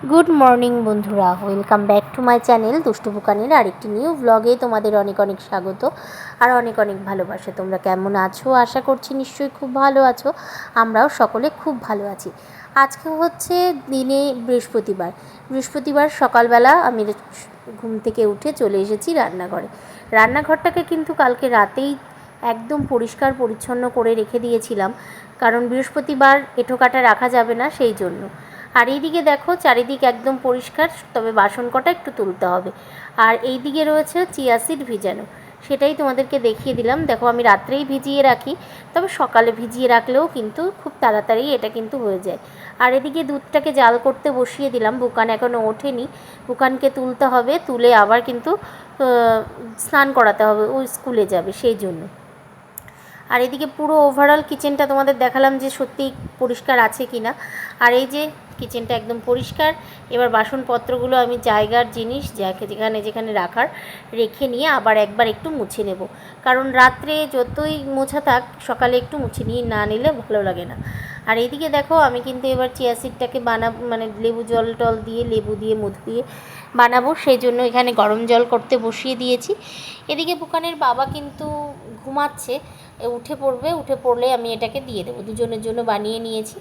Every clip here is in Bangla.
গুড মর্নিং বন্ধুরা, welcome back to my channel দুষ্টু বুকানির আরেকটি নিউ ব্লগে তোমাদের অনেক অনেক স্বাগত আর অনেক অনেক ভালোবাসা। তোমরা কেমন আছো? আশা করছি নিশ্চয়ই খুব ভালো আছো। আমরাও সকলে খুব ভালো আছি। আজকে হচ্ছে দিনে বৃহস্পতিবার সকালবেলা আমি ঘুম থেকে উঠে চলে এসেছি রান্নাঘরে। রান্নাঘরটাকে কিন্তু কালকে রাতেই একদম পরিষ্কার পরিচ্ছন্ন করে রেখে দিয়েছিলাম, কারণ বৃহস্পতিবার এঁঠো কাটা রাখা যাবে না, সেই জন্য। আর এইদিকে দেখো চারিদিক একদম পরিষ্কার, তবে বাসন কটা একটু তুলতে হবে। আর এই দিকে রয়েছে চিয়া সিড ভিজানো, সেটাই তোমাদেরকে দেখিয়ে দিলাম। দেখো আমি রাত্রেই ভিজিয়ে রাখি, তবে সকালে ভিজিয়ে রাখলেও কিন্তু খুব তাড়াতাড়ি এটা কিন্তু হয়ে যায়। আর এদিকে দুধটাকে জাল করতে বসিয়ে দিলাম, বুকান এখনও ওঠেনি। বুকানকে তুলতে হবে, তুলে আবার কিন্তু স্নান করাতে হবে, ও স্কুলে যাবে, সেই জন্য। আর এদিকে পুরো ওভারঅল কিচেনটা তোমাদের দেখালাম যে সত্যিই পরিষ্কার আছে কি না। আর এই যে কিচেনটা একদম পরিষ্কার। এবার বাসনপত্রগুলো আমি জায়গার জিনিস যেখানে যেখানে রাখার রেখে নিয়ে আবার একবার একটু মুছে নেব, কারণ রাত্রে যতই মোছা থাক সকালে একটু মুছে নিয়ে না নিলে ভালো লাগে না। আর এইদিকে দেখো আমি কিন্তু এবার চিয়া সিডটাকে বানাবো, মানে লেবু জল টল দিয়ে, লেবু দিয়ে মধু দিয়ে বানাবো, সেই জন্য এখানে গরম জল করতে বসিয়ে দিয়েছি। এদিকে বুকানের বাবা কিন্তু ঘুমাচ্ছে, উঠে পড়লে আমি এটাকে দিয়ে দেবো। দুজনের জন্য বানিয়ে নিয়েছি।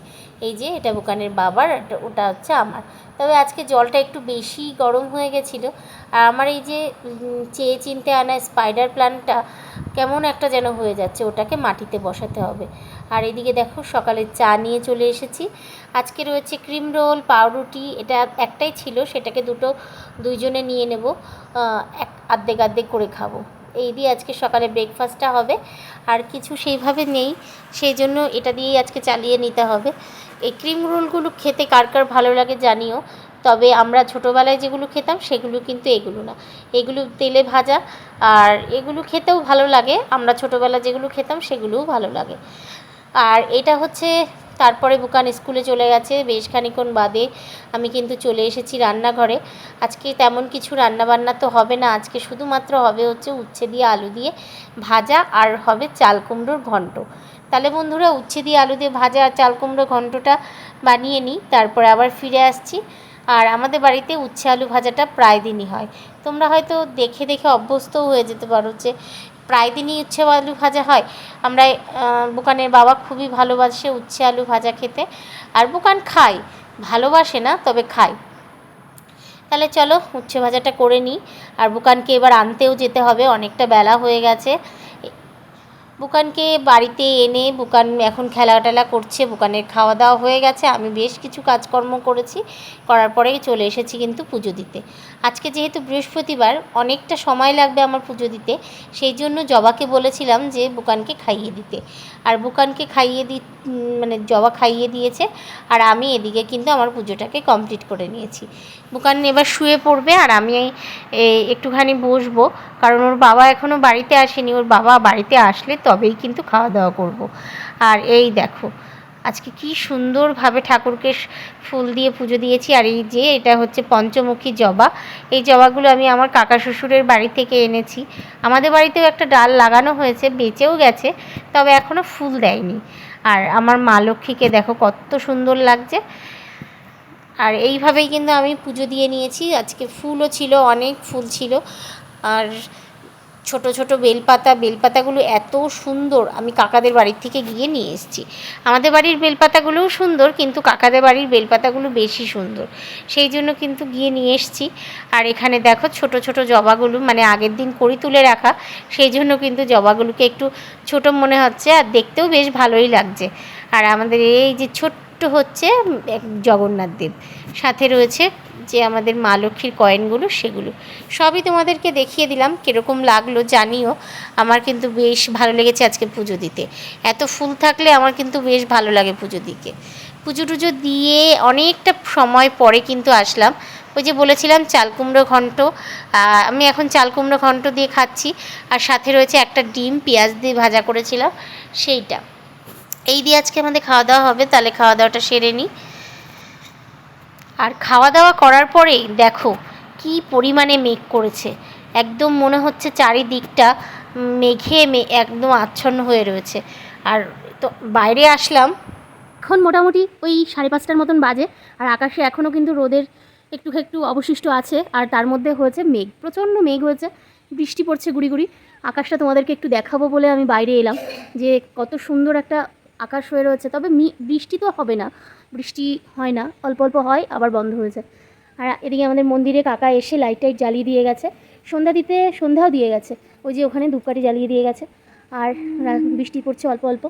এই যে এটা বুকানের বাবার, ওটা হচ্ছে আমার। তবে আজকে জলটা একটু বেশি গরম হয়ে গেছিলো। আর আমার এই যে চেয়ে চিনতে আনা স্পাইডার প্ল্যান্টটা কেমন একটা যেন হয়ে যাচ্ছে, ওটাকে মাটিতে বসাতে হবে। আর এদিকে দেখো সকালে চা নিয়ে চলে এসেছি। আজকে রয়েছে ক্রিম রোল, পাউরুটি, এটা একটাই ছিল, সেটাকে দুইজনে নিয়ে নেব, আর্ধেক করে খাবো। এই দিয়ে আজকে সকালে ব্রেকফাস্টটা হবে। আর কিছু সেইভাবে নেই, সেই জন্য এটা দিয়েই আজকে চালিয়ে নিতে হবে। এই ক্রিম রোলগুলো খেতে কার কার ভালো লাগে জানিও, তবে আমরা ছোটোবেলায় যেগুলো খেতাম সেগুলো কিন্তু এগুলো না, এগুলো তেলে ভাজা। আর এগুলো খেতেও ভালো লাগে, আমরা ছোটোবেলা যেগুলো খেতাম সেগুলোও ভালো লাগে। আর এটা হচ্ছে, তারপরে বুকান স্কুলে চলে গেছে, বেশ খানিক্ষণ বাদে আমি কিন্তু চলে এসেছি রান্নাঘরে। আজকে তেমন কিছু রান্নাবান্না তো হবে না, আজকে শুধুমাত্র হবে হচ্ছে উচ্ছে দিয়ে আলু দিয়ে ভাজা, আর হবে চাল কুমড়োর ঘন্ট। তাহলে বন্ধুরা উচ্ছে দিয়ে আলু দিয়ে ভাজা আর চাল কুমড়ো ঘন্টটা বানিয়ে নিই, তারপরে আবার ফিরে আসছি। আর আমাদের বাড়িতে উচ্ছে আলু ভাজাটা প্রায় দিনই হয়। তোমরা হয়তো দেখে দেখে অভ্যস্তও হয়ে যেতে পারো যে প্রায় দিনই উচ্ছে আলু ভাজা হয়। আমরা বুকানের বাবা খুবই ভালোবাসে উচ্ছে আলু ভাজা খেতে, আর বুকান খায়, ভালোবাসে না তবে খায়। তাহলে চলো উচ্ছে ভাজাটা করে নিই। আর বুকানকে এবার আনতেও যেতে হবে, অনেকটা বেলা হয়ে গেছে। বুকানকে বাড়িতে এনে বুকান এখন খেলা করছে, বুকানের খাওয়া দাওয়া হয়ে গেছে। আমি বেশ কিছু কাজকর্ম করার পরেই চলে এসেছি কিন্তু পুজো দিতে। আজকে যেহেতু বৃহস্পতিবার অনেকটা সময় লাগবে আমার পুজো দিতে, সেই জন্য জবাকে বলেছিলাম যে বুকানকে খাইয়ে দিতে। আর বুকানকে মানে জবা খাইয়ে দিয়েছে, আর আমি এদিকে কিন্তু আমার পুজোটাকে কমপ্লিট করে নিয়েছি। বুকান এবার শুয়ে পড়বে, আর আমি একটুখানি বসবো, কারণ ওর বাবা এখনও বাড়িতে আসেনি। ওর বাবা বাড়িতে আসলে তবেই কিন্তু খাওয়া দাওয়া করব। আর এই দেখো আজকে কি সুন্দরভাবে ঠাকুরকে ফুল দিয়ে পুজো দিয়েছি। আর এই যে এটা হচ্ছে পঞ্চমুখী জবা, এই জবাগুলো আমি আমার কাকা শ্বশুরের বাড়ি থেকে এনেছি। আমাদের বাড়িতেও একটা ডাল লাগানো হয়েছে, বেঁচেও গেছে, তবে এখনও ফুল দেয়নি। আর আমার মা লক্ষ্মীকে দেখো কত সুন্দর লাগছে। আর এইভাবেই কিন্তু আমি পুজো দিয়ে নিয়েছি। আজকে ফুলও ছিল, অনেক ফুল ছিল। আর ছোট ছোট বেলপাতাগুলো এত সুন্দর, আমি কাকাদের বাড়ির থেকে গিয়ে নিয়ে এসেছি। আমাদের বাড়ির বেলপাতাগুলোও সুন্দর, কিন্তু কাকাদের বাড়ির বেলপাতাগুলো বেশি সুন্দর, সেই জন্য কিন্তু গিয়ে নিয়ে এসেছি। আর এখানে দেখো ছোট ছোট জবাগুলো, মানে আগের দিন কড়ি তুলে রাখা, সেই জন্য কিন্তু জবাগুলোকে একটু ছোট মনে হচ্ছে, আর দেখতেও বেশ ভালোই লাগছে। আর আমাদের এই যে ছোট্ট হচ্ছে জগন্নাথ দেব, সাথে রয়েছে যে আমাদের মা লক্ষ্মীর কয়েনগুলো, সেগুলো সবই তোমাদেরকে দেখিয়ে দিলাম। কীরকম লাগলো জানিও। আমার কিন্তু বেশ ভালো লেগেছে আজকে পুজো দিতে। এত ফুল থাকলে আমার কিন্তু বেশ ভালো লাগে পুজো দিতে। পুজো টুজো দিয়ে অনেকটা সময় পরে কিন্তু আসলাম। ওই যে বলেছিলাম চাল কুমড়ো ঘন্ট, আমি এখন চাল কুমড়ো ঘন্ট দিয়ে খাচ্ছি। আর সাথে রয়েছে একটা ডিম পেঁয়াজ দিয়ে ভাজা করেছিলাম, সেইটা। এই দিয়ে আজকে আমাদের খাওয়া দাওয়া হবে। তাহলে খাওয়া দাওয়াটা সেরে নিই। আর খাওয়া দাওয়া করার পরেই দেখো কি পরিমাণে মেঘ করেছে, একদম মনে হচ্ছে চারিদিকটা মেঘে একদম আচ্ছন্ন হয়ে রয়েছে। আর তো বাইরে আসলাম, এখন মোটামুটি ওই 5:30টার মতন বাজে, আর আকাশে এখনও কিন্তু রোদের একটু একটু অবশিষ্ট আছে, আর তার মধ্যে হয়েছে মেঘ, প্রচণ্ড মেঘ হয়েছে, বৃষ্টি পড়ছে গুড়ি গুড়ি। আকাশটা তোমাদেরকে একটু দেখাবো বলে আমি বাইরে এলাম, যে কত সুন্দর একটা আকাশ হয়ে রয়েছে। তবে বৃষ্টি তো হবে না, বৃষ্টি হয় না, অল্প অল্প হয় আবার বন্ধ হয়ে যায়। আর এদিকে আমাদের মন্দিরে কাকা এসে লাইট টাইট জ্বালিয়ে দিয়ে গেছে, সন্ধ্যাও দিয়ে গেছে, ওই যে ওখানে ধূপকাঠি জ্বালিয়ে দিয়ে গেছে। আর বৃষ্টি পড়ছে অল্প অল্প।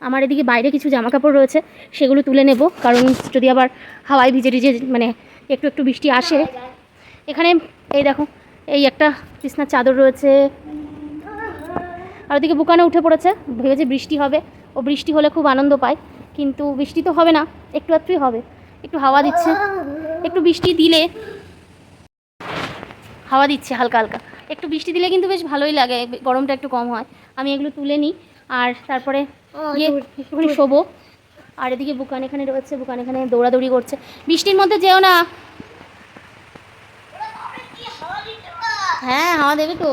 আমার এদিকে বাইরে কিছু জামা কাপড় রয়েছে, সেগুলো তুলে নেব, কারণ যদি আবার হাওয়ায় ভিজে ভিজে মানে একটু একটু বৃষ্টি আসে। এখানে এই দেখো, এই একটা বিছনার চাদর রয়েছে, আর ওদিকে বুকানে উঠে পড়েছে, ভেবেছে বৃষ্টি হবে, ও বৃষ্টি হলে খুব আনন্দ পায়, কিন্তু বৃষ্টি তো হবে না, একটু একটুই হবে। একটু হাওয়া দিচ্ছে, একটু বৃষ্টি দিলে, হাওয়া দিচ্ছে হালকা হালকা, একটু বৃষ্টি দিলে কিন্তু বেশ ভালোই লাগে, গরমটা একটু কম হয়। আমি এগুলো তুলে নিই, আর তারপরে গিয়ে একটুখানি শোবো। আর এদিকে বুকান এখানে রয়েছে, বুকান এখানে দৌড়াদৌড়ি করছে। বৃষ্টির মধ্যে যেও না। হ্যাঁ, হাওয়া দেবে তো,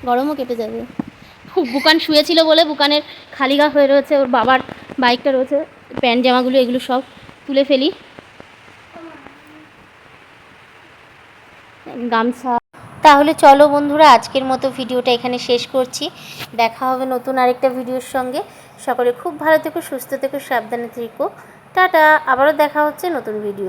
গরমও কেটে যাবে। বুকান শুয়েছিল বলে বুকানের খালি গা হয়ে রয়েছে, ওর বাবার বাইকটা রয়েছে, প্যান্ট জামাগুলো এগুলো সব তুলে ফেলি, গামছা। তাহলে চলো বন্ধুরা, আজকের মতো ভিডিওটা এখানে শেষ করছি। দেখা হবে নতুন আরেকটা ভিডিওর সঙ্গে। সকলে খুব ভালো থেকো, সুস্থ থেকো, সাবধানে থেকো। টাটা, আবারও দেখা হচ্ছে নতুন ভিডিও।